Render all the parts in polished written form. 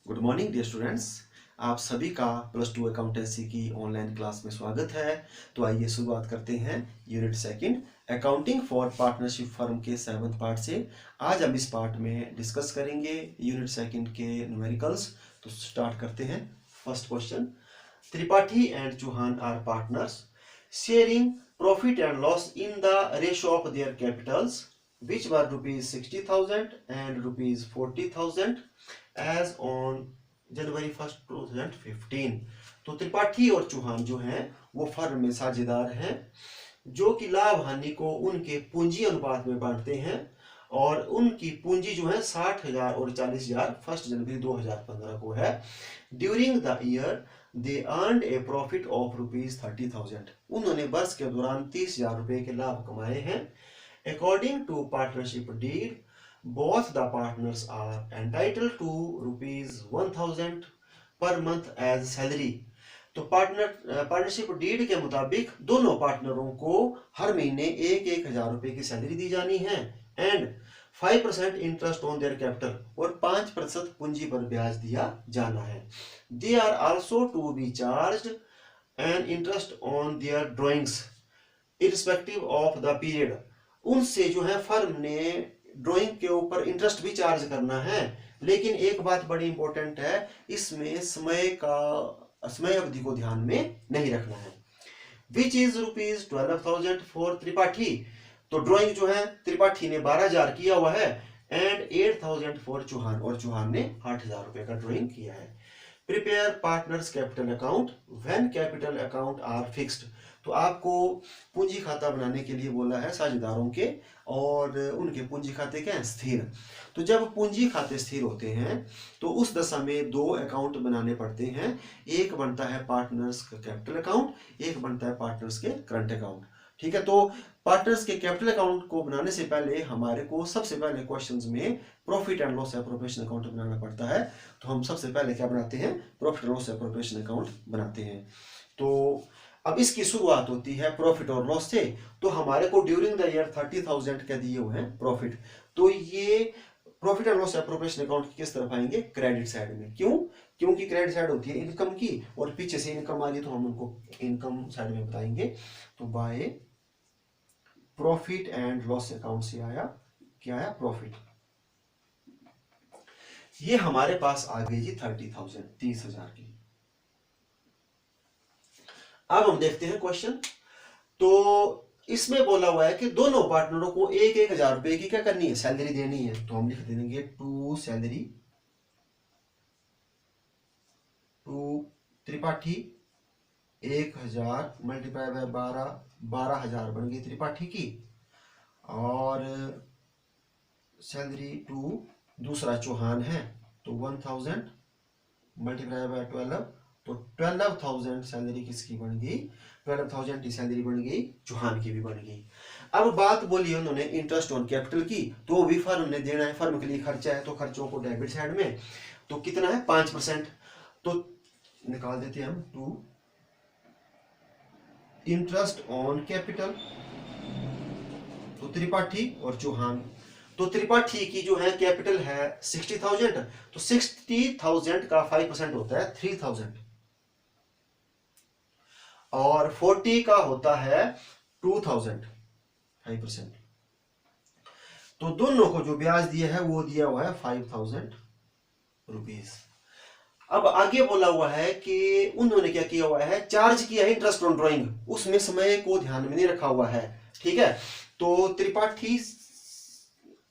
Good morning dear students. आप सभी का प्लस टू अकाउंटेंसी की ऑनलाइन क्लास में स्वागत है। तो आइए शुरुआत करते हैं unit second accounting for partnership firm के 7th पार्ट से। आज हम इस पार्ट में डिस्कस करेंगे यूनिट सेकंड के न्यूमेरिकल्स। तो स्टार्ट करते हैं। First question, Tripathi and Chauhan are partners sharing profit and loss in the ratio of their capitals which were rupees 60,000 and rupees 40,000 as on January 1st 2015। तो त्रिपाठी और चौहान जो हैं वो फर्म में साझेदार हैं जो कि लाभ हानि को उनके पूंजी अनुपात में बांटते हैं और उनकी पूंजी जो है 60,000 और 40,000 1 जनवरी 2015 को है। During the year they earned A profit of rupees 30,000। उन्होंने वर्ष के दौरान 30,000 रुपए के लाभ कमाए हैं। According to partnership deed, both the partners are entitled to rupees 1,000 per month as salary। तो पार्टनरशिप डीड के मुताबिक दोनों पार्टनरों को हर महीने 1,000 रुपए की सैलरी दी जानी है and 5% interest on their capital और 5% पूंजी पर ब्याज दिया जाना है। They are also to be charged an interest on their drawings irrespective of the period. उनसे जो है फर्म ने ड्राइंग के ऊपर इंटरेस्ट भी चार्ज करना है, लेकिन एक बात बड़ी इंपॉर्टेंट है, इसमें समय अवधि को ध्यान में नहीं रखना है। Which is rupees 12,000 for Tripathi. तो ड्राइंग जो है त्रिपाठी ने 12,000 किया हुआ है एंड 8,000 फॉर चौहान, और चौहान ने 8,000 रुपए का ड्राइंग किया है। Prepare partners capital account when capital account are fixed. तो आपको पूंजी खाता बनाने के लिए बोला है साझेदारों के, और उनके पूंजी खाते क्या है, स्थिर। तो जब पूंजी खाते स्थिर होते हैं तो उस दशा में दो अकाउंट बनाने पड़ते हैं। एक बनता है पार्टनर्स का कैपिटल अकाउंट, एक बनता है पार्टनर्स के करंट अकाउंट। ठीक है, तो पार्टनर्स के कैपिटल अकाउंट को बनाने से पहले हमारे को सबसे पहले क्वेश्चंस में profit and loss appropriation account बनाना पड़ता है। तो हम सबसे पहले क्या बनाते हैं, profit and loss appropriation account बनाते हैं। तो अब इसकी शुरुआत होती है प्रॉफिट और लॉस से। तो हमारे को ड्यूरिंग द ईयर 30,000 का दिए हुए हैं प्रॉफिट। तो ये profit and loss appropriation account किस तरफ आएंगे, क्रेडिट साइड में। क्यों? क्योंकि क्रेडिट साइड होती है इनकम की और पीछे से इनकम आ रही है तो हम उनको इनकम साइड में बताएंगे। तो by profit and loss account से आया क्या, आया प्रॉफिट। ये हमारे पास आ गई जी 30,000, 30,000 की। अब हम देखते हैं क्वेश्चन। तो इसमें बोला हुआ है कि दोनों पार्टनरों को 1,000 रुपए की क्या करनी है, सैलरी देनी है। तो हम लिख देंगे to salary to Tripathi 1,000 multiply by 12,000 बन गई त्रिपाठी की, और सैलरी टू दूसरा चौहान है तो 1,000 मल्टीप्लाई बाय 12, तो 12,000 सैलरी किसकी बन गई, 12,000 की सैलरी बन गई, चौहान की भी बन गई। अब बात बोली उन्होंने इंटरेस्ट ऑन कैपिटल की, तो भी फर्म ने देना है, फर्म के लिए खर्चा है तो खर्चों को डेबिट साइड में। तो कितना है, 5%। तो निकाल देते हैं हम टू इंटरेस्ट ऑन कैपिटल, तो त्रिपाठी और चौहान। तो त्रिपाठी की जो है कैपिटल है 60,000, तो 60,000 का 5% होता है 3,000, और 40 का होता है 2,000 5%। तो दोनों को जो ब्याज दिया है वो दिया हुआ है 5,000 रुपीज। अब आगे बोला हुआ है कि उन्होंने क्या किया हुआ है, चार्ज किया है इंटरेस्ट ऑन ड्राइंग, उसमें समय को ध्यान में नहीं रखा हुआ है। ठीक है, तो त्रिपाठी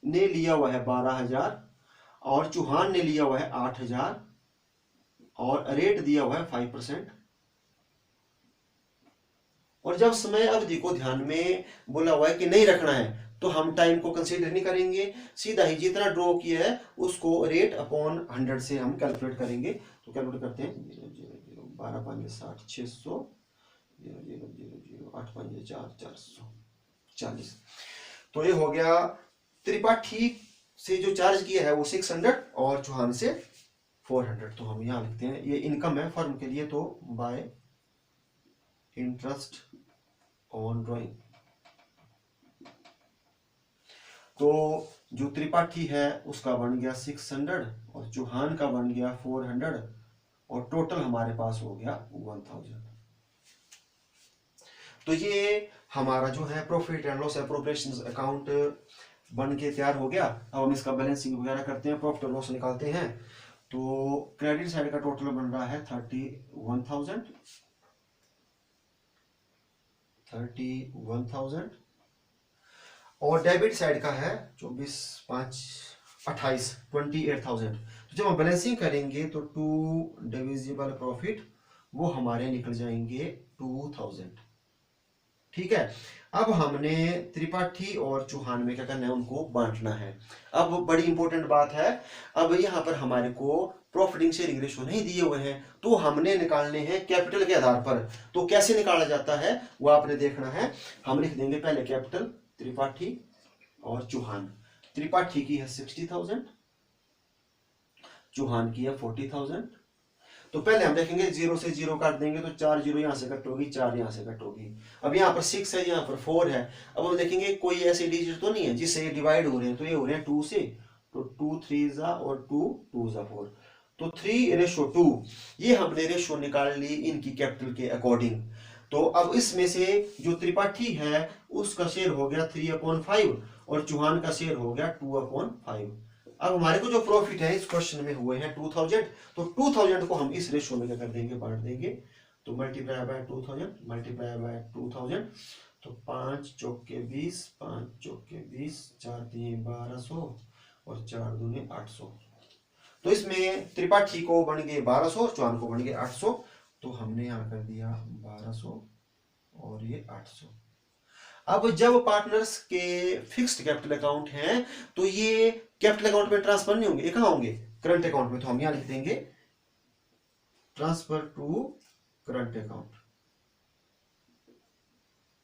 ने लिया हुआ है 12,000 और चौहान ने लिया हुआ है 8,000 और रेट दिया हुआ है 5%। और जब समय अवधि को ध्यान में बोला हुआ है कि नहीं रखना है तो हम टाइम को कंसीडर नहीं करेंगे, सीधा ही जितना ड्रॉ किया है उसको रेट अपॉन 100 से हम कैलकुलेट करेंगे। तो कैलकुलेट करते हैं 12 5 60 600 8 5 4 440। तो ये हो गया त्रिपाठी से जो चार्ज किया है वो 600 और चौहान से 400। तो हम यहाँ लिखते हैं ये इनकम है फर्म के लिए, तो बाय इंटरेस्ट ऑन ड्राइंग। तो जो त्रिपाठी है उसका बन गया 600 और चौहान का बन गया 400 और टोटल हमारे पास हो गया 1000। तो ये हमारा जो है profit and loss appropriation account बन के तैयार हो गया। अब हम इसका बैलेंसिंग वगैरह करते हैं, प्रॉफिट और लॉस निकालते हैं। तो क्रेडिट साइड का टोटल बन रहा है 31,000 और डेबिट साइड का है 24 5 28 28,000। तो जब हम बैलेंसिंग करेंगे तो 2 डिविजिबल प्रॉफिट वो हमारे निकल जाएंगे 2000। ठीक है, अब हमने त्रिपाठी और चौहान में क्या करना है, उनको बांटना है। अब बड़ी इंपॉर्टेंट बात है, अब यहाँ पर हमारे को प्रॉफिटिंग शेयरिंग रेशियो नहीं दिए हुए हैं, तो हमने निकालने हैं कैपिटल के आधार पर। तो कैसे निकाला जाता है वो आपने देखना है। हम लिख देंगे पहले कैपिटल त्रिपाठी और चौहान। त्रिपाठी की है 60,000, चौहान की है 40,000। तो पहले हम देखेंगे 0 से 0 काट देंगे तो 4 0 यहाँ से कट होगी, 4 यहाँ से कट होगी। अब यहाँ पर 6 है, यहाँ पर 4 है। अब हम देखेंगे कोई ऐसे डिजिट तो नहीं है जिससे ये डिवाइड हो रहे हैं, तो ये हो रहे हैं 2 से, तो 2 3 जा और 2 2 जा 4, तो 3:2 ये हमने रेशो निकाल ली इनकी कैपिटल के अकॉर्डिंग। तो अब इसमें से जो त्रिपाठी है उसका शेयर हो गया 3/5 और चौहान का शेयर हो गया 2/5। अब हमारे को जो प्रॉफिट है इस क्वेश्चन में हुए हैं 2000, तो 2000 को हम इस रेशो में क्या कर देंगे, बांट देंगे। तो मल्टीप्लाई बाय 2000 मल्टीप्लाई बाय 2000, तो 5 चौके 20, 5 चौके 20, 4 3 1200 और 4 दूनी 800। तो इसमें त्रिपाठी को बन गए 1200 और चौहान को बन गए 800। तो हमने यहाँ कर दिया 1200 और ये 800। अब जब पार्टनर्स के फिक्स्ड कैपिटल अकाउंट हैं तो ये कैपिटल अकाउंट में ट्रांसफर नहीं होंगे, ये कहां होंगे, करंट अकाउंट में। तो हम यहां लिख देंगे ट्रांसफर टू करंट अकाउंट।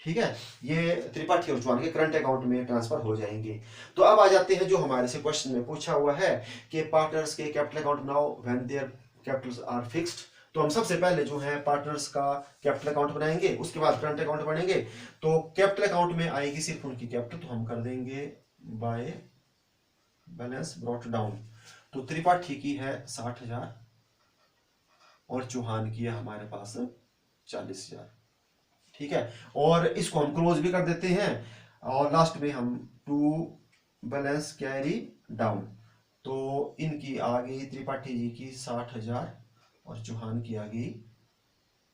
ठीक है, ये त्रिपाठी और चौहान के करंट अकाउंट में ट्रांसफर हो जाएंगे। तो अब आ जाते हैं जो हमारे से क्वेश्चन में पूछा हुआ है कि पार्टनर्स के capital account now when their capitals are fixed. तो हम सबसे पहले जो है पार्टनर्स का कैपिटल अकाउंट बनाएंगे, उसके बाद करंट अकाउंट बनेंगे। तो कैपिटल अकाउंट में आएगी सिर्फ उनकी कैपिटल, तो हम कर देंगे बाय बैलेंस ब्रॉट डाउन। तो त्रिपाठी की है 60,000 और चौहान की है हमारे पास 40,000। ठीक है, और इसको हम क्लोज भी कर देते हैं और लास्ट में हम टू बैलेंस कैरी डाउन। तो इनकी आ गई त्रिपाठी जी की 60,000 और चौहान की आ गई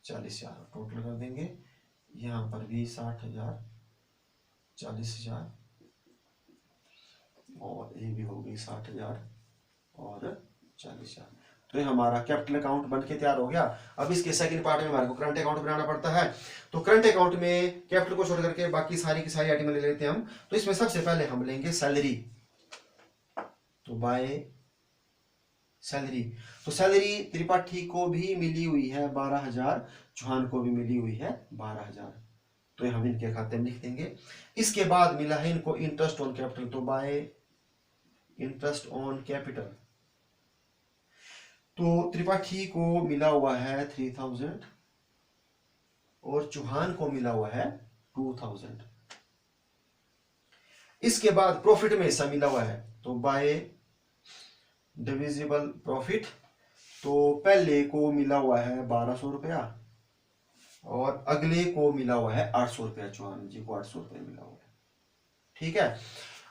40,000, टोटल कर देंगे। यहाँ पर भी 60,000 40,000 और ये भी हो गई 60,000 और 40,000। तो ये हमारा कैपिटल अकाउंट बन के तैयार हो गया। अब इसके सेकंड पार्ट में हमारे को करंट अकाउंट बनाना पड़ता है। तो करंट अकाउंट में कैपिटल को छोड़ करके बाकी सारी की सारी आइटम ले लेते हैं हम। तो इसमें सबसे पहले हम लेंगे सैलरी। तो बाय सैलरी, तो सैलरी त्रिपाठी को भी मिली हुई है 12,000, चौहान को भी मिली हुई है 12,000। तो ये हम इनके खाते में लिख देंगे। इसके बाद मिला है इनको इंटरेस्ट ऑन कैपिटल, तो बाय इंटरेस्ट ऑन कैपिटल। तो त्रिपाठी को मिला हुआ है 3,000 और चौहान को मिला हुआ है 2,000। इसके बाद प्रॉफिट में हिस्सा मिला हुआ है, तो बाय डिविजिबल प्रॉफिट। तो पहले को मिला हुआ है 1200 रुपया और अगले को मिला हुआ है 800 रुपया, चौहान जी को 800 रुपया मिला हुआ है। ठीक है,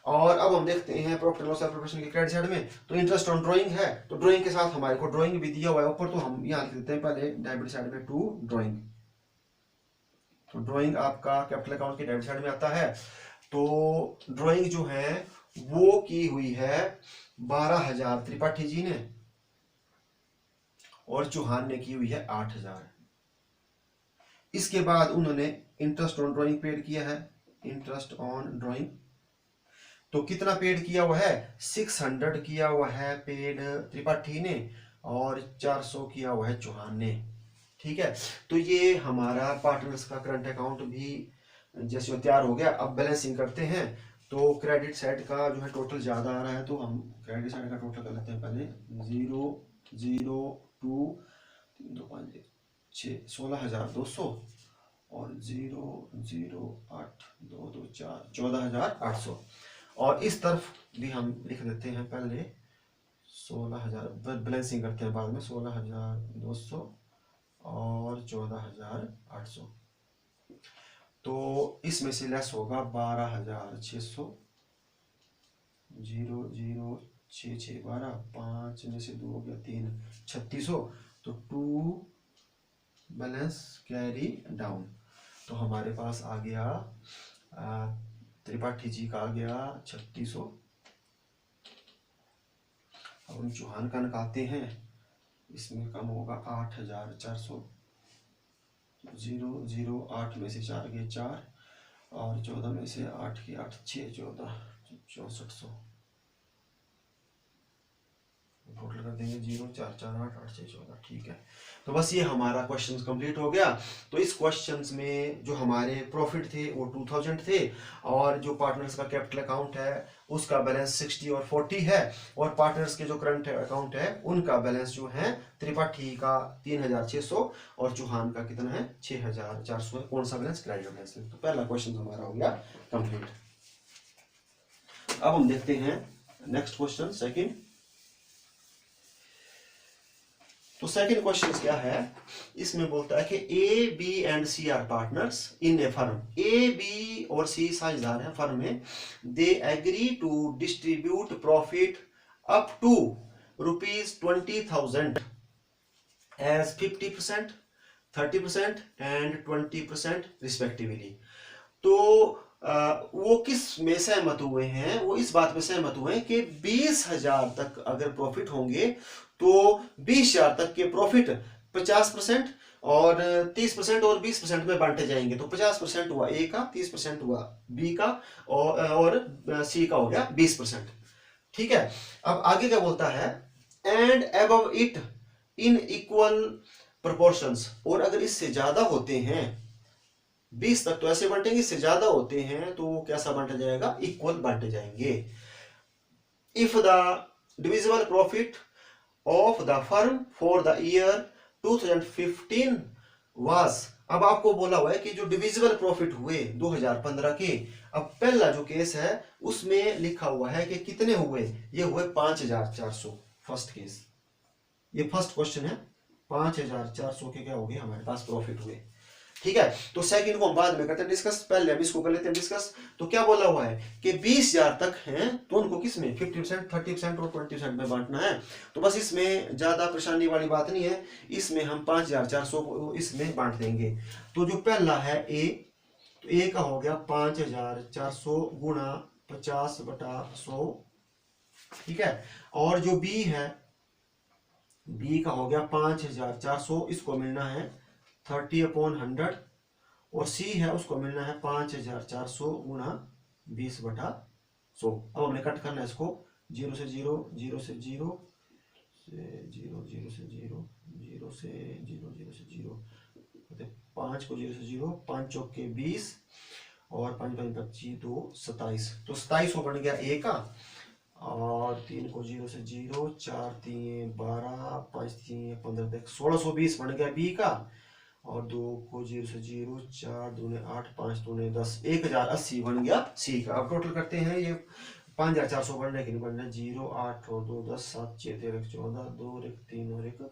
और अब हम देखते हैं प्रॉफिट लॉस एप्रोप्रिएशन के क्रेडिट साइड में। तो इंटरेस्ट ऑन ड्राइंग है, तो ड्राइंग के साथ हमारे को ड्राइंग भी दिया हुआ है ऊपर, तो हम यहाँ लिख देते हैं पहले डेबिट साइड में टू ड्राइंग। तो ड्राइंग आपका कैपिटल अकाउंट के डेबिट साइड में आता है। तो ड्राइंग जो है वो की हुई है 12,000 त्रिपाठी जी ने और चौहान ने की हुई है 8,000। इसके बाद उन्होंने इंटरेस्ट ऑन ड्राइंग पेड किया है, इंटरेस्ट ऑन ड्राइंग। तो कितना पेड किया हुआ है, 600 किया हुआ है पेड त्रिपाठी ने और 400 किया हुआ है चौहान ने। ठीक है, तो ये हमारा पार्टनर्स का करंट अकाउंट भी जैसे तैयार हो गया। अब बैलेंसिंग करते हैं। तो क्रेडिट साइड का जो है टोटल ज्यादा आ रहा है, तो हम क्रेडिट साइड का टोटल कर लेते हैं पहले 0 0 2 3 2 5 6 16,200 और 0 0 8 2 2 4 14,800 और इस तरफ भी हम लिख देते हैं पहले 16,000, बैलेंसिंग करते हैं बाद में, 16,200 और 14,800। तो इसमें से लेस होगा 12,600, 0 0 6 6 12, 5 में से 2 हो गया 3, 3,600। तो 2 बैलेंस कैरी डाउन। तो हमारे पास आ गया त्रिपाठी जी का आ गया 3,600। अब हम चौहान का निकालते हैं, इसमें कम होगा 8,400, 0 0 8 में से 4 गए 4, और 14 में से 8 के 8 6 14, 6400। टोटल कर देंगे 0 4 4 8 8 6 14। ठीक है, तो बस ये हमारा क्वेश्चन कंप्लीट हो गया। तो इस क्वेश्चन में जो हमारे प्रॉफिट थे वो 2000 थे, और जो पार्टनर्स का कैपिटल अकाउंट है उसका बैलेंस 60 और 40 है, और पार्टनर्स के जो करंट अकाउंट है उनका बैलेंस जो है त्रिपाठी का 3,600 और चौहान का कितना है 6,400 है। कौन सा बैलेंस? Credit balance. तो पहला क्वेश्चन हमारा हो गया कंप्लीट। अब हम देखते हैं नेक्स्ट क्वेश्चन, सेकंड। तो सेकंड क्वेश्चन क्या है, इसमें बोलता है कि A B and C are partners in a firm. A B और सी साझेदार हैं फर्म में। They agree to distribute profit up to ₹20,000 as 50%, 30% and 20% respectively. तो वो किस में सहमत हुए हैं? वो इस बात में सहमत हुए हैं कि 20,000 तक अगर प्रॉफिट होंगे तो 20,000 तक के प्रॉफिट 50% और 30% और 20% में बांटे जाएंगे। तो 50% हुआ ए का, 30% हुआ बी का, और सी का हो गया 20%। ठीक है, अब आगे क्या बोलता है, and above it in equal proportions. और अगर इससे ज्यादा होते हैं 20 तक तो ऐसे बांटेंगे, इससे ज्यादा होते हैं तो कैसा बांटा जाएगा? इक्वल बांटे जाएंगे। If the divisible profit of the firm for the year 2015 was. अब आपको बोला हुआ है कि जो डिविजिबल प्रॉफिट हुए 2015 के, अब पहला जो केस है उसमें लिखा हुआ है कि कितने हुए? ये हुए 5,400। फर्स्ट केस, ये फर्स्ट क्वेश्चन है, 5,400 के क्या हो गए हमारे पास प्रॉफिट हुए। ठीक है, तो सेकंड को हम बाद में करते हैं डिस्कस, पहले हम इसको कर लेते हैं डिस्कस। तो क्या बोला हुआ है कि 20,000 तक हैं तो उनको किस में 50%, 30% और 20% में बांटना है। तो बस इसमें ज्यादा परेशानी वाली बात नहीं है, इसमें हम 5,400 को इसमें बांट देंगे। तो जो पहला है ए, तो ए का हो गया 5,400 गुणा 50/100। ठीक है, और जो बी है, बी का हो गया 5,400, इसको मिलना है 30/100, और सी है उसको मिलना है 5,400 गुणा 20/100। अब हमने कट करना है इसको, 0 से 0, 0 से 0 से 0, 0 से 0, 0 से 0, 0 से 0, 5 को 0 से 0, 5 चौक के 20, और 5 5 25 2 27। तो 27 को बन गया ए का, और 3 को 0 से 0, 4 3 12, 5 3 15, 1620 बन गया बी का, और 2 को 0 से 0, 4 दूने 8, 5 दूने 10, 1,080 बन गया सी का। अब टोटल करते हैं, ये 5,400 बनने के लिए बनना 0 8 और 2 10, 7 6 13 14, 2 और 1 3 और 1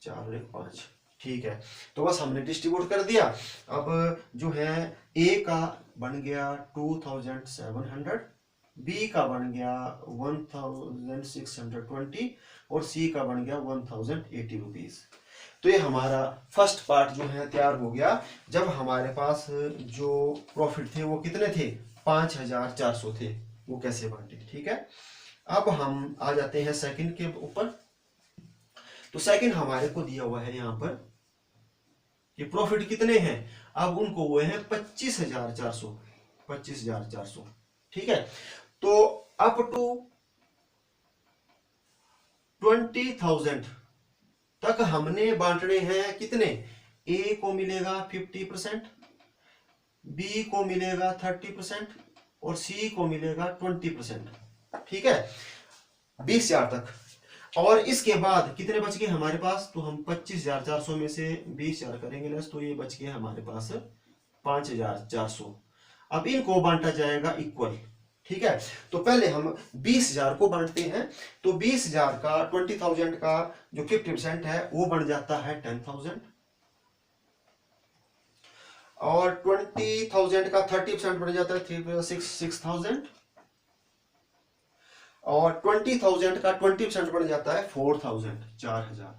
4 और 1 5। ठीक है, तो बस हमने डिस्ट्रीब्यूट कर दिया। अब जो है ए का बन गया 2,700, बी का बन गया 1,620, और सी का बन गया 1,080 रुपीज। तो ये हमारा फर्स्ट पार्ट जो है तैयार हो गया। जब हमारे पास जो प्रॉफिट थे वो कितने थे? 5,400 थे, वो कैसे बांटे। ठीक है, अब हम आ जाते हैं सेकंड के ऊपर। तो सेकंड हमारे को दिया हुआ है यहाँ पर कि प्रॉफिट कितने हैं, अब उनको हुए हैं 25,400, 25,400। ठीक है, तो अप टू 20,000 तक हमने बांटने हैं कितने? ए को मिलेगा 50%, बी को मिलेगा 30%, और सी को मिलेगा 20%। ठीक है, 20,000 तक। और इसके बाद कितने बच गए हमारे पास? तो हम 25,400 में से 20,000 करेंगे लेस, तो ये बच गए हमारे पास 5,400। अब इनको बांटा जाएगा इक्वल। ठीक है। तो पहले हम 20,000 को बांटते हैं, तो 20,000 का 20,000 का जो 50% है वो बन जाता है 10,000, और 20,000 का 30% बन जाता है 6,000, और 20,000 का 20% बन जाता है 4,000, 4,000।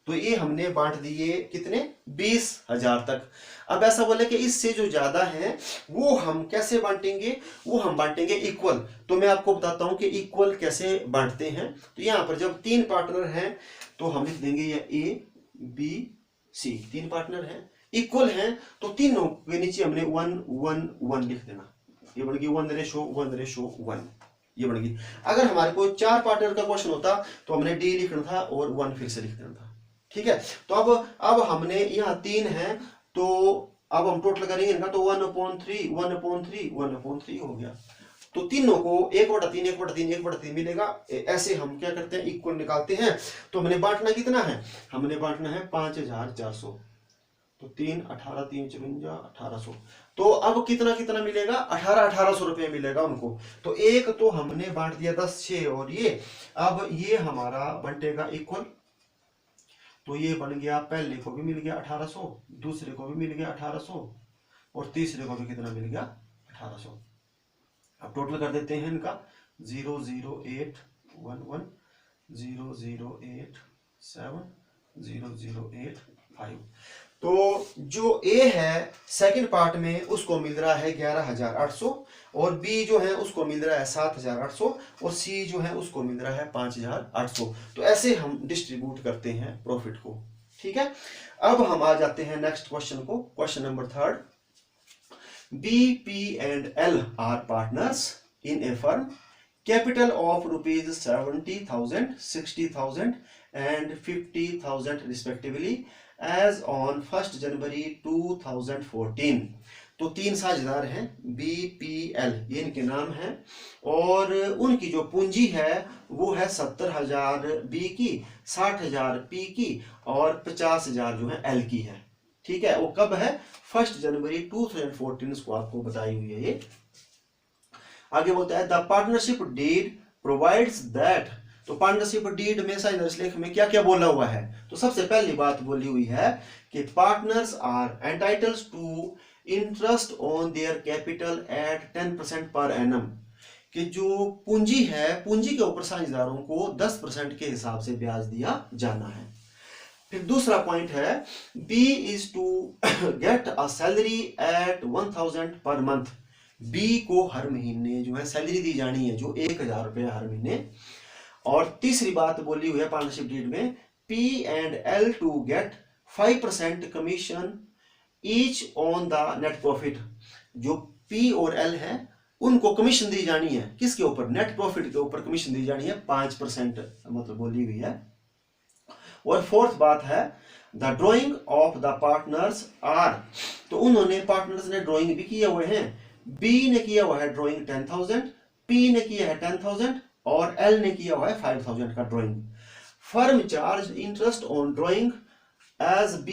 तो ये हमने बांट दिए कितने, 20,000 तक। अब ऐसा बोले कि इससे जो ज्यादा है वो हम कैसे बांटेंगे, वो हम बांटेंगे इक्वल। तो मैं आपको बताता हूं कि इक्वल कैसे बांटते हैं। तो यहां पर जब 3 पार्टनर हैं तो हम लिख देंगे ये A B C, 3 पार्टनर हैं, इक्वल हैं, तो तीनों के नीचे हमने 1 1 1 लिख देना। ये बन गई 1:1:1, ये बन गई। अगर हमारे को 4 पार्टनर का क्वेश्चन होता तो हमने D लिखना था और 1 फिर से लिख देना था। ठीक है। तो अब हमने यहाँ 3 है, तो अब हम टोटल करेंगे इनका, तो 1/3 1/3 1/3 हो गया। तो तीनों को 1/3 1/3 1/3 मिलेगा। ऐसे हम क्या करते हैं, इक्वल निकालते हैं। तो हमने बांटना कितना है, हमने बांटना है 5,400। तो 3 18 3 54 1800। तो अब कितना कितना मिलेगा, 1800 रुपये मिलेगा उनको। तो एक तो हमने बांट दिया 10 6, और ये अब ये हमारा बंटेगा इक्वल। तो ये बन गया, पहले को भी मिल गया 1800, दूसरे को भी मिल गया 1800, और तीसरे को भी कितना मिल गया 1800। अब टोटल कर देते हैं इनका, 00811 0087 0085। तो जो A है सेकंड पार्ट में उसको मिल रहा है 11,800, और B जो है उसको मिल रहा है 7,800, और C जो है उसको मिल रहा है 5,800। तो ऐसे हम डिस्ट्रीब्यूट करते हैं प्रॉफिट को। ठीक है। अब हम आ जाते हैं नेक्स्ट क्वेश्चन को, question number 3। B, P and L are partners in a firm, capital of rupees 70,000, 60,000 and 50,000 respectively as on 1st January 2014। तो 3 साझेदार हैं BPL, ये इनके नाम हैं, और उनकी जो पूंजी है वो है 70,000 B की, 60,000 P की, और 50,000 जो है L की है। ठीक है। वो कब है, 1 जनवरी 2014 को आपको बताई हुई है ये। आगे बोलता है the partnership deed provides that. तो पार्टनरशिप डीड में साझेदारी लेख में क्या क्या बोला हुआ है, तो सबसे पहली बात बोली हुई है कि partners are entitled to interest on their capital at 10% per annum. कि जो पूंजी है, पूंजी के ऊपर साझेदारों को 10% के हिसाब से ब्याज दिया जाना है। फिर दूसरा पॉइंट है B is to get a salary at 1,000 per month. B को हर महीने जो है सैलरी दी जानी है, जो 1,000 रुपये हर महीने। और तीसरी बात बोली हुई है पार्टनरशिप डीड में, P and L to get 5% commission each on the net profit. जो P और L है उनको कमीशन दी जानी है, किसके ऊपर, नेट प्रॉफिट के ऊपर कमीशन दी जानी है 5% मतलब बोली हुई है। और फोर्थ बात है the drawing of the partners are. तो उन्होंने पार्टनर्स ने ड्रॉइंग भी किए हुए हैं। B ने किया हुआ है ड्रॉइंग 10,000, P ने किया है 10,000, और L ने किया हुआ है 5,000 का drawing. Firm charge interest on drawing as B।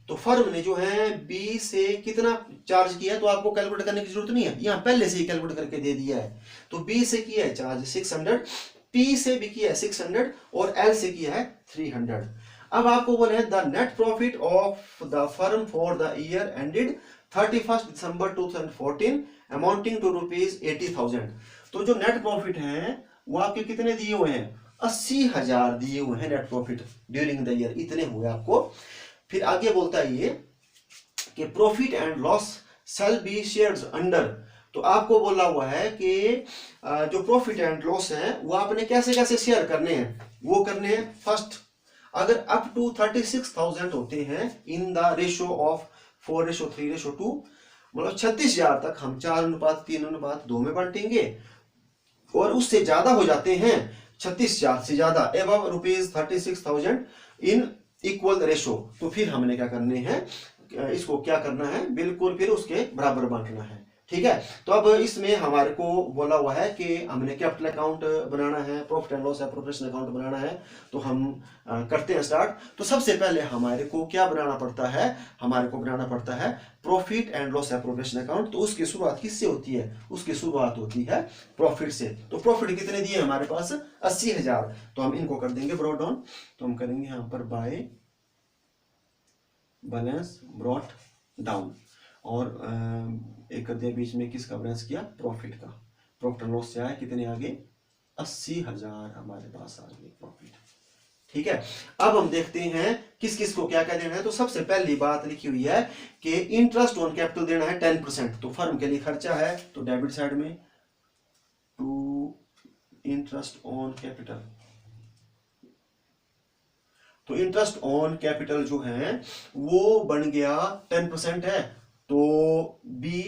तो फर्म ने जो है B से कितना चार्ज किया है, तो आपको कैलकुलेट करने की जरूरत नहीं है, यहाँ पहले से ही कैलकुलेट करके दे दिया है। तो B से किया है चार्ज 600, P से भी किया है 600, और L से किया है 300। अब आपको बोले हैं the net profit of the firm for the year ended 31 December 2014 amounting to rupees 80,000। तो जो नेट प्रॉफिट है वो आपके कितने दिए हुए हैं, 80,000 दिए हुए हैं net profit during the year, इतने हुए आपको। फिर आगे बोलता है ये कि profit and loss shall be shared under. तो आपको बोला हुआ है कि जो प्रॉफिट एंड लॉस है वो आपने कैसे कैसे शेयर करने हैं, वो करने हैं। फर्स्ट, अगर अप टू 36,000 होते हैं इन द रेशो ऑफ 4:3:2, मतलब 36,000 तक हम 4:3:2 में बांटेंगे। और उससे ज्यादा हो जाते हैं 36,000 से ज्यादा, above rupees 36,000 in equal ratio, तो फिर हमने क्या करने हैं, इसको क्या करना है, बिल्कुल फिर उसके बराबर बांटना है। ठीक है। तो अब इसमें हमारे को बोला हुआ है कि हमने कैपिटल अकाउंट बनाना है, profit and loss appropriation account बनाना है। तो हम करते हैं स्टार्ट। तो सबसे पहले हमारे को क्या बनाना पड़ता है, हमारे को बनाना पड़ता है profit and loss appropriation account. तो उसकी शुरुआत किससे होती है, उसकी शुरुआत होती है प्रॉफिट से। तो प्रॉफिट कितने दिए हमारे पास, 80,000। तो हम इनको कर देंगे ब्रॉट डाउन। तो हम करेंगे यहाँ पर बाय बैलेंस ब्रॉट डाउन, और एक कर दिया बीच में, किसका बैलेंस किया, प्रॉफिट का। प्रॉफिट एंड लॉस से आया कितने आगे, 80,000 हमारे पास आ गए प्रॉफिट। ठीक है। अब हम देखते हैं किस किस को क्या क्या देना है। तो सबसे पहली बात लिखी हुई है कि इंटरेस्ट ऑन कैपिटल देना है 10%। तो फर्म के लिए खर्चा है, तो डेबिट साइड में टू इंटरेस्ट ऑन कैपिटल। तो इंटरेस्ट ऑन कैपिटल जो है वो बन गया 10% है। तो बी,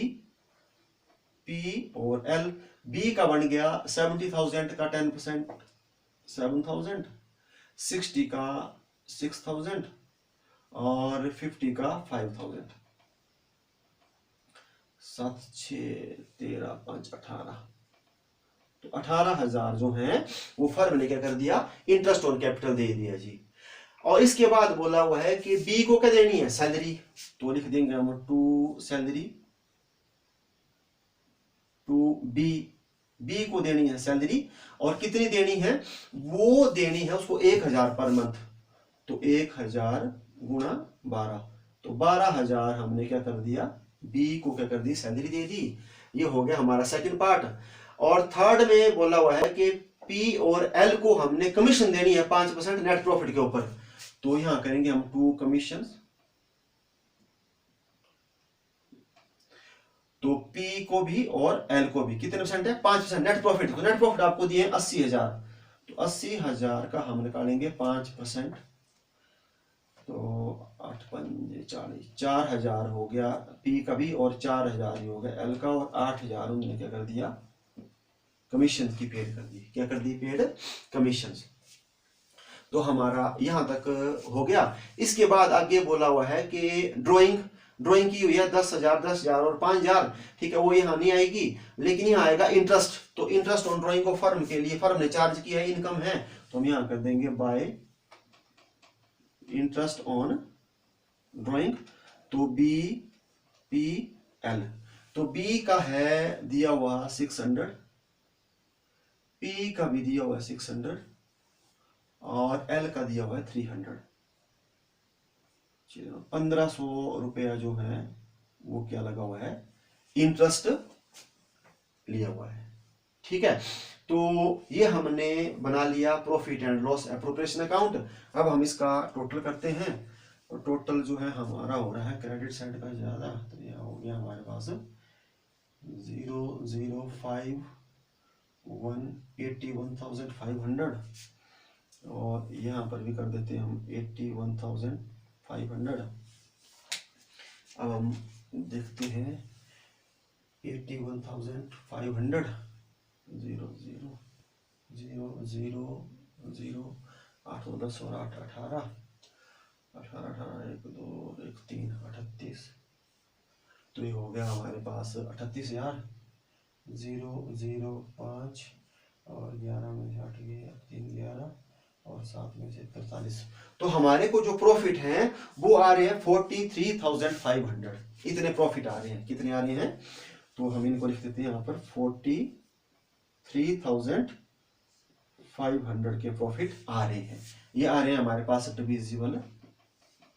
पी और एल। बी का बन गया 70,000 का 10%, 7,000, 60 का 6,000 और 50 का 5,000। 7, 6, 13, 5, 18। तो 18,000 जो है वो फर्म ने क्या कर दिया, इंटरेस्ट ऑन कैपिटल दे दिया जी। और इसके बाद बोला हुआ है कि बी को क्या देनी है, सैलरी। तो लिख देंगे हम to salary, to B. B को देनी है सैलरी, और कितनी देनी है, वो देनी है उसको 1,000 पर मंथ। तो 1,000 गुणा 12, तो 12,000 हमने क्या कर दिया, बी को क्या कर दी, सैलरी दे दी। ये हो गया हमारा सेकंड पार्ट। और थर्ड में बोला हुआ है कि पी और एल को हमने कमीशन देनी है 5% नेट प्रॉफिट के ऊपर। तो यहां करेंगे हम टू कमीशन। तो पी को भी और एल को भी कितने परसेंट है, 5% नेट प्रॉफिट। तो नेट प्रॉफिट आपको दिए 80,000। तो 80,000 का हम निकालेंगे 5%। तो 8 पंजे 40, 4,000 हो गया पी का भी, और 4,000 ही हो गया एल का, और 8,000 उन्होंने क्या कर दिया, कमीशन की पेड कर दी। क्या कर दी, पेड कमीशन। तो हमारा यहां तक हो गया। इसके बाद आगे बोला हुआ है कि ड्राइंग की हुई है 10,000, 10,000 और 5,000। ठीक है, वो यहाँ नहीं आएगी, लेकिन यहाँ आएगा इंटरेस्ट। तो इंटरेस्ट ऑन ड्राइंग को फर्म के लिए फर्म ने चार्ज किया है, इनकम है। तो हम यहाँ कर देंगे बाय इंटरेस्ट ऑन ड्राइंग। तो बी, पी, एल। तो बी का है दिया हुआ 600, पी का भी दिया हुआ 600 और एल का दिया हुआ है 300। 1,500 रुपया जो है वो क्या लगा हुआ है, इंटरेस्ट लिया हुआ है। ठीक है। तो ये हमने बना लिया profit and loss appropriation account. अब हम इसका टोटल करते हैं। तो टोटल जो है हमारा हो रहा है क्रेडिट साइड का ज्यादा, तो यह हो गया हमारे पास 81,500, और यहाँ पर भी कर देते हैं हम 81,500। अब हम देखते हैं 81,500, 0 0 0 0 0, 8 और 10 और 8 18, 18 18 1 2 1 3 38। तो ये हो गया हमारे पास 38,000। 0 0 5 और 11 में से 8 गए, 3 11 और 7 में से 43। तो हमारे को जो प्रॉफिट है वो आ रहे हैं 43,500। इतने प्रॉफिट आ रहे हैं। कितने आ रहे हैं, तो हम इनको लिख देते हैं यहाँ पर 43,500 के प्रॉफिट आ रहे हैं। ये आ रहे हैं हमारे पास डिविजिबल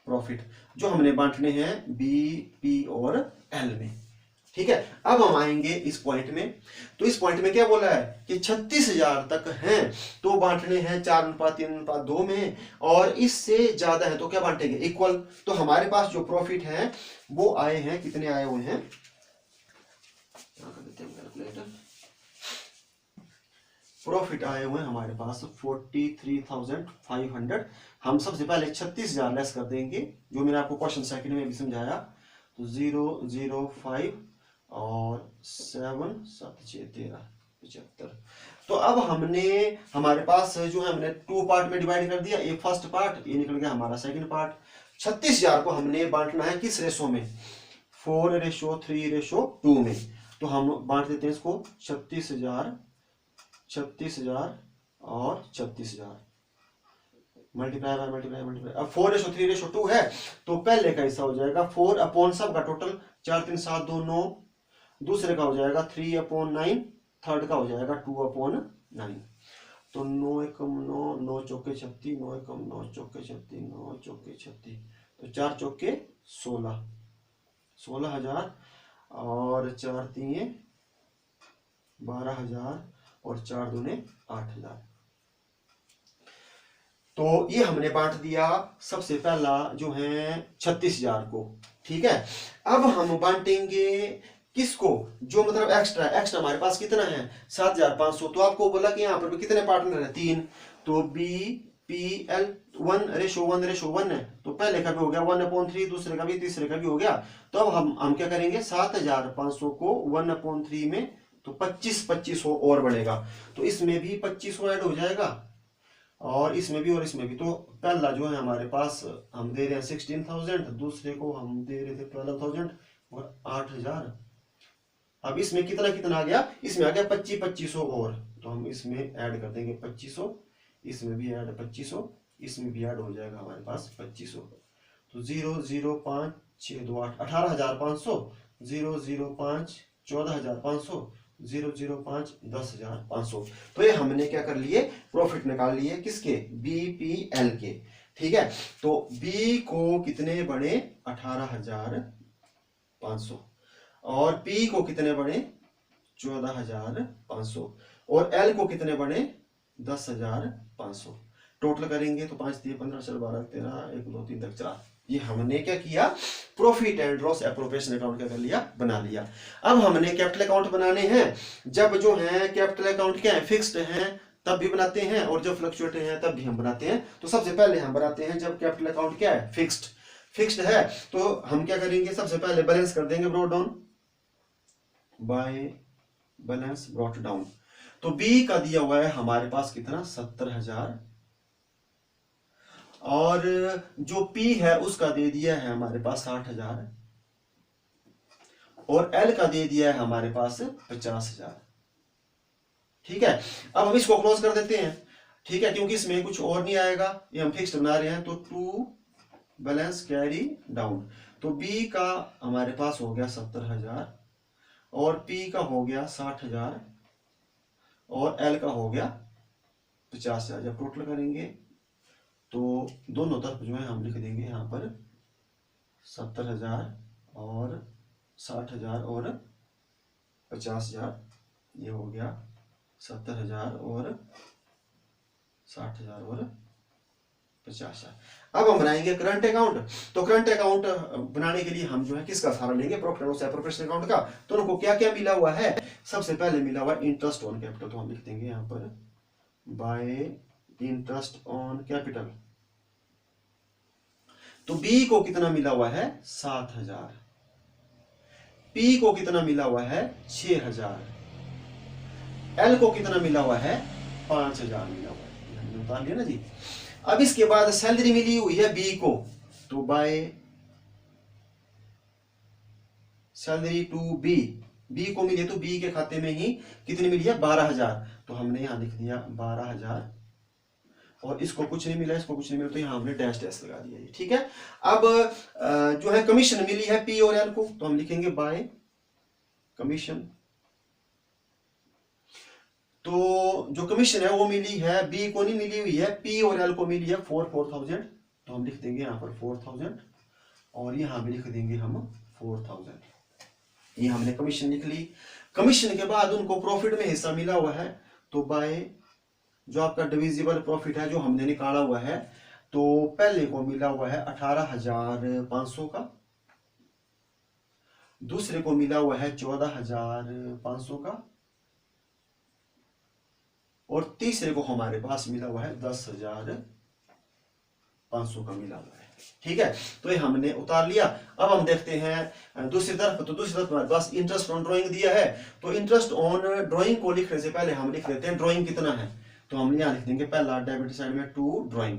प्रॉफिट, जो हमने बांटने हैं बी, पी और एल में। ठीक है। अब हम आएंगे इस पॉइंट में। तो इस पॉइंट में क्या बोला है कि 36,000 तक हैं तो बांटने हैं 4:3:2 में, और इससे ज्यादा है तो क्या बांटेंगे, इक्वल। तो हमारे पास जो प्रॉफिट है वो आए हैं, कितने आए हुए हैं, प्रॉफिट आए हुए हैं हमारे पास 43,500। हम सबसे पहले 36,000 लेस कर देंगे, जो मैंने आपको क्वेश्चन सेकंड में भी समझाया। तो 0 0 5 और 7 7 6 13 75। तो अब हमने हमारे पास जो है हमने 2 पार्ट में डिवाइड कर दिया। एक फर्स्ट पार्ट, ये निकल गया हमारा सेकंड पार्ट। 36,000 को हमने बांटना है किस रेशो में, 4:3:2 में। तो हम बांट देते हैं इसको 36,000, 36,000 और 36,000, मल्टीप्लाई बाय मल्टीप्लाई मल्टीप्लाई। अब 4:3:2 है, तो पहले का हिस्सा हो जाएगा 4 अपॉन सब का टोटल 4 3 7 2 9, दूसरे का हो जाएगा 3/9, थर्ड का हो जाएगा 2/9। तो 9 एकम 9, 9 चौके 36, 9 एकम 9 चौके 36, 9 चौके 36, तो 4 चौके 16, 16,000 और 4 तीन 12,000 और 4 दूने 8,000। तो ये हमने बांट दिया सबसे पहला जो है 36,000 को। ठीक है, अब हम बांटेंगे किसको, जो मतलब एक्स्ट्रा, एक्स्ट्रा हमारे पास कितना है 7,500। तो आपको बोला कि यहाँ पर भी कितने पार्टनर है 3, तो BPL 1:1:1 है, तो पहले का भी हो गया 1/3, दूसरे का भी, तीसरे का भी हो गया। तो अब हम क्या करेंगे 7,500 को 1/3 में, तो 25 और बढ़ेगा, तो इसमें भी 25 ऐड हो जाएगा और इसमें भी और इसमें भी। तो पहला जो है हमारे पास हम दे रहे हैं 16,000, दूसरे को हम दे रहे थे 12,000 और 8,000। अब इसमें कितना कितना आ गया, इसमें आ गया 25 और, तो हम इसमें ऐड कर देंगे 25, इसमें भी ऐड 25, इसमें भी ऐड हो जाएगा हमारे पास 25। तो 005 6 2 8 18,500, 005 14,500, 005 10,500। तो ये हमने क्या कर लिए, प्रॉफिट निकाल लिए किसके, BPL के। ठीक है, तो B को कितने बने 18,500 और P को कितने बने 14,500 और L को कितने बने 10,500। टोटल करेंगे तो 5 3 15 4 12 13 1 2 3 तक 4। ये हमने क्या किया, profit and loss appropriation account क्या कर लिया, बना लिया। अब हमने कैपिटल अकाउंट बनाने हैं। जब जो है कैपिटल अकाउंट क्या है, फिक्स्ड है तब भी बनाते हैं और जब फ्लक्चुएट है तब भी हम बनाते हैं। तो सबसे पहले हम बनाते हैं जब कैपिटल अकाउंट क्या है, फिक्स्ड है, तो हम क्या करेंगे, सबसे पहले बैलेंस कर देंगे brought down by balance brought down. तो बी का दिया हुआ है हमारे पास कितना 70,000 और जो पी है उसका दे दिया है हमारे पास 60,000 और एल का दे दिया है हमारे पास 50,000। ठीक है, अब हम इसको क्लोज कर देते हैं। ठीक है, क्योंकि इसमें कुछ और नहीं आएगा, ये हम फिक्स्ड बना रहे हैं। तो टू बैलेंस कैरी डाउन, तो बी का हमारे पास हो गया 70,000 और पी का हो गया 60,000 और एल का हो गया 50,000। जब टोटल करेंगे तो दोनों तरफ जो है हम लिख देंगे यहाँ पर 70,000 और 60,000 और 50,000। ये हो गया 70,000 और 60,000 और 50,000। अब हम बनाएंगे करंट अकाउंट। तो करंट अकाउंट बनाने के लिए हम जो है किसका सहारा लेंगे, profit and loss appropriation account का। तो उनको क्या क्या मिला हुआ है, सबसे पहले मिला हुआ इंटरेस्ट ऑन कैपिटल, तो हम लिख देंगे यहाँ पर बाय इंटरेस्ट ऑन कैपिटल। तो बी को कितना मिला हुआ है 7,000, पी को कितना मिला हुआ है 6,000, एल को कितना मिला हुआ है 5,000 मिला हुआ है, हमने बता लिया ना जी। अब इसके बाद सैलरी मिली हुई है बी को, तो by salary to B, B को मिली है तो बी के खाते में ही कितनी मिली है 12,000, तो हमने यहां लिख दिया 12,000 और इसको कुछ नहीं मिला, इसको कुछ नहीं मिला, तो यहां हमने डैश डैश लगा दिया। ठीक है, अब जो है कमीशन मिली है पी और एल को, तो हम लिखेंगे बाय कमीशन। तो जो कमीशन है वो मिली है, बी को नहीं मिली हुई है, पी और एल को मिली है 4,000, तो हम लिख देंगे यहाँ पर 4,000 और यहाँ भी लिख देंगे हम 4,000। ये हमने कमीशन लिख ली। कमीशन के बाद उनको प्रॉफिट में हिस्सा मिला हुआ है, तो बाय जो आपका डिविजिबल प्रॉफिट है जो हमने निकाला हुआ है, तो पहले को मिला हुआ है 18,500 का, दूसरे को मिला हुआ है 14,500 का और तीसरे को हमारे पास मिला हुआ है 10,500 का मिला हुआ है। ठीक है, तो ये हमने उतार लिया। अब हम देखते हैं दूसरी तरफ, तो दूसरी तरफ हमारे पास इंटरेस्ट ऑन ड्राइंग दिया है। तो इंटरेस्ट ऑन ड्राइंग को लिखने से पहले हम लिख लेते हैं ड्राइंग कितना है, तो हम यहां लिख देंगे पहला डेबिट साइड में टू ड्राइंग।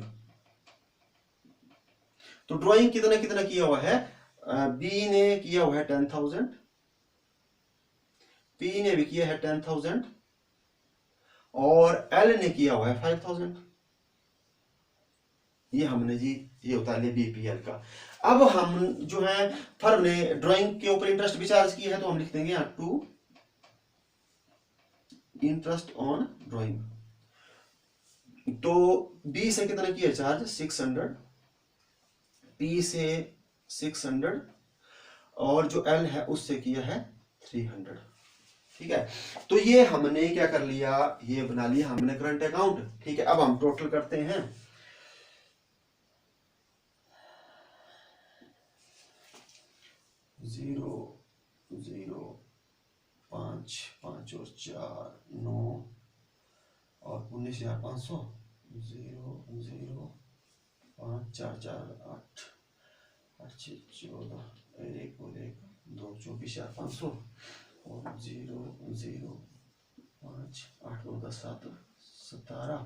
तो ड्राइंग कितना कितना किया हुआ है, बी ने किया हुआ है 10,000, पी ने भी किया है 10,000 और एल ने किया हुआ है 5,000। ये हमने जी, ये होता है बीपीएल का। अब हम जो है फर्म ने ड्राइंग के ऊपर इंटरेस्ट भी चार्ज किया है, तो हम लिख देंगे यहाँ टू इंटरेस्ट ऑन ड्राइंग। तो बी से कितना किया चार्ज 600, पी से 600 और जो एल है उससे किया है 300। ठीक है, तो ये हमने क्या कर लिया, ये बना लिया हमने करंट अकाउंट। ठीक है, अब हम टोटल करते हैं। 0 0 5 5 और 4 9 और 19,500 0 0 5 4 4 8 8 6 14 1 और 1 2 24,500 और 0 0 5 8 2 10 7 17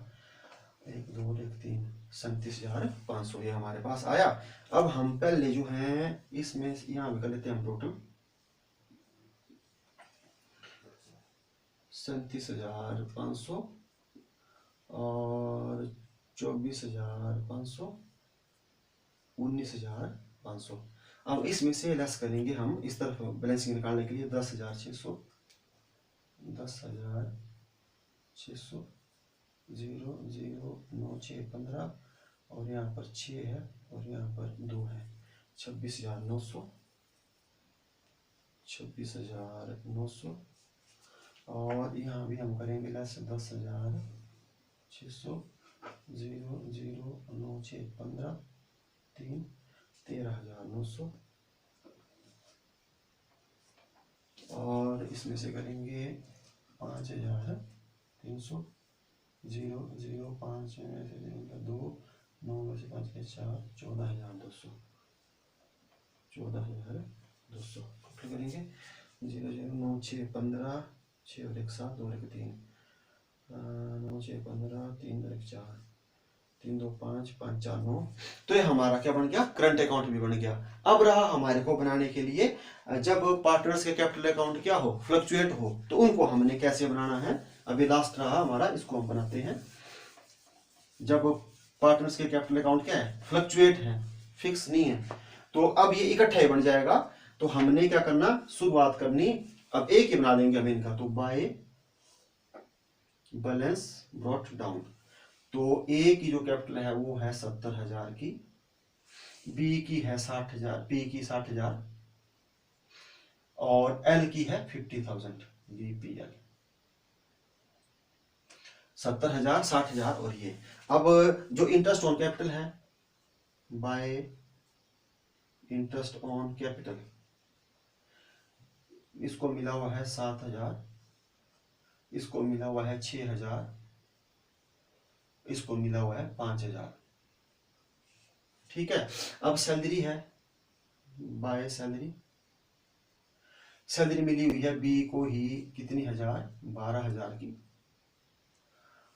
1 2 1 3 37,500 ये हमारे पास आया। अब हम पहले जो है इसमें यहाँ भी कर लेते हैं हम टोटल 37,500 और 24,500 19,500। अब इसमें से लेस करेंगे हम इस तरफ बैलेंसिंग निकालने के लिए 10,600 10,600 0 0 9 6 15 और यहाँ पर 6 है और यहाँ पर 2 है 26,900 26,900 और यहाँ भी हम करेंगे लेस 10,600 0 0 9 6 15 3 13,900 और इसमें से करेंगे 5,300 0 0 5 में से 2 9 में से 5 के 4 14,200 14,200 करेंगे 0 0 9 6 15 6 और 1 7 2 और 1 3 9 6 15 3 और 1 4 3 2 5 5 4 9। तो ये हमारा क्या बन गया, करंट अकाउंट भी बन गया। अब रहा हमारे को बनाने के लिए जब पार्टनर्स के कैपिटल अकाउंट क्या हो, फ्लक्चुएट हो, तो उनको हमने कैसे बनाना है। अभी लास्ट रहा हमारा, इसको हम बनाते हैं। जब पार्टनर्स के कैपिटल अकाउंट क्या है, फ्लक्चुएट है, फिक्स नहीं है, तो अब ये इकट्ठा बन जाएगा। तो हमने क्या करना, शुरुआत करनी, अब एक ही बना देंगे हम इनका। तो बाय बैलेंस ब्रॉट डाउन, तो ए की जो कैपिटल है वो है 70,000 की, बी की है 60,000, पी की 60,000 और एल की है 50,000। बीपीएल 70,000 60,000 और ये। अब जो इंटरेस्ट ऑन कैपिटल है, बाय इंटरेस्ट ऑन कैपिटल, इसको मिला हुआ है 7,000, इसको मिला हुआ है 6,000, इसको मिला हुआ है 5,000। ठीक है, अब सैलरी है, बाय सैलरी, सैलरी मिली हुई है बी को ही कितनी हजार, 12,000 की,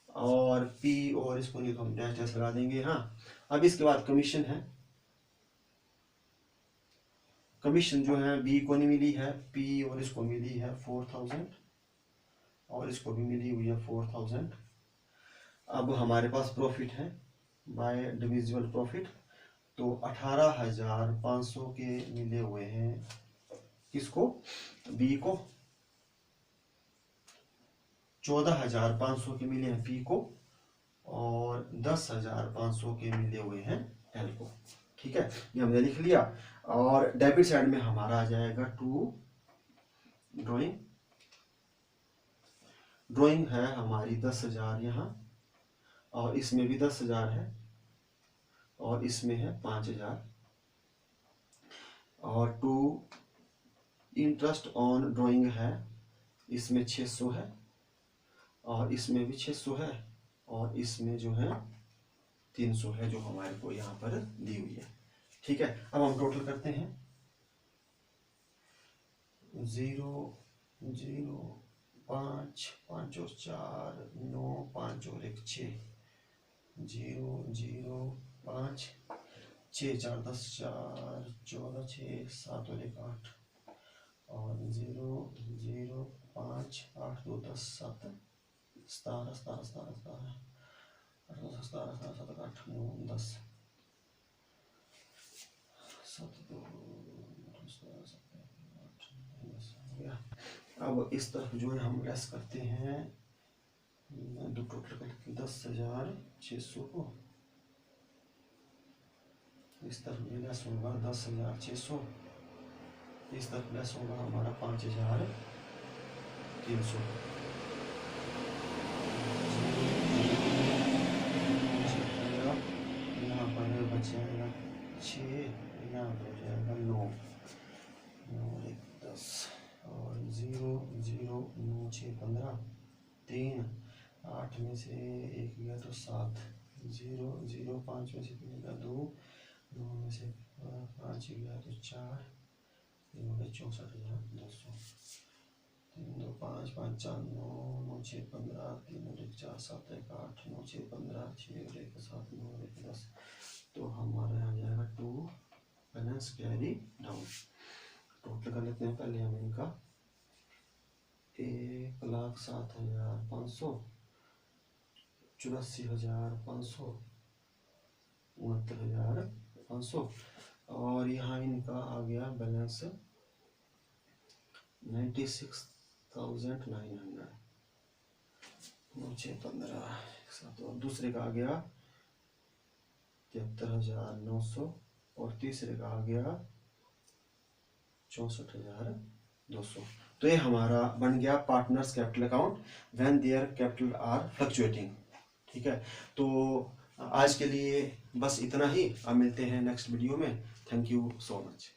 और पी और इसको नहीं तो हम डैश डैश लगा देंगे। हाँ, अब इसके बाद कमीशन है, कमीशन जो है बी को नहीं मिली है, पी और इसको मिली है 4,000 और इसको भी मिली हुई है 4,000। अब हमारे पास प्रॉफिट है, बाय डिविजिबल प्रॉफिट, तो 18,500 के मिले हुए हैं किसको, बी को, 14,500 के मिले हैं पी को और 10,500 के मिले हुए हैं एल को। ठीक है, ये हमने लिख लिया। और डेबिट साइड में हमारा आ जाएगा टू ड्राइंग, ड्राइंग है हमारी 10,000 यहाँ, और इसमें भी 10,000 है और इसमें है 5,000, और टू इंटरेस्ट ऑन ड्राइंग है, इसमें 600 है और इसमें भी 600 है और इसमें जो है 300 है जो हमारे को यहाँ पर दी हुई है। ठीक है, अब हम टोटल करते हैं। 0 0 5 5 और 4 9 5 और 1 6 0 0 5 6 4 10 4 14 6 7 और 1 8 और 0 0 5 8 2 10 7 17 17 17 17 17 17 8 9 10 7 2 हो गया। अब इस तरफ जो है हम लेस करते हैं, दो टोटल करके 10,600 को, इस तरफ भी लेस होगा 10,600, इस तरफ लेस होगा हमारा 5,300। यहाँ पर बच जाएगा 6, यहाँ पर हो जाएगा 9, 10 और 0 0 9 6 15 3, 8 में से 1 गया तो 7, 0 0 5 में से 3 गया 2, 9 में से 5 गया तो 4, 3 हो गया 64,200। 3 2 5 5 4 9 9 6 15 3 1 4 7 1 8 9 6 15 6 1 7 9 1 10। तो हमारा यहाँ जाएगा 2 बैलेंस कैरी डाउन। टोटल कर लेते हैं पहले हम इनका, 1,07,500, 84,500, 69,500 और यहाँ इनका आ गया बैलेंस 96,900, 9,615 साथ, और दूसरे का आ गया 73,900 और तीसरे का आ गया 64,200। तो ये हमारा बन गया partners capital account when their capital R fluctuating. ठीक है, तो आज के लिए बस इतना ही। अब मिलते हैं नेक्स्ट वीडियो में। Thank you so much.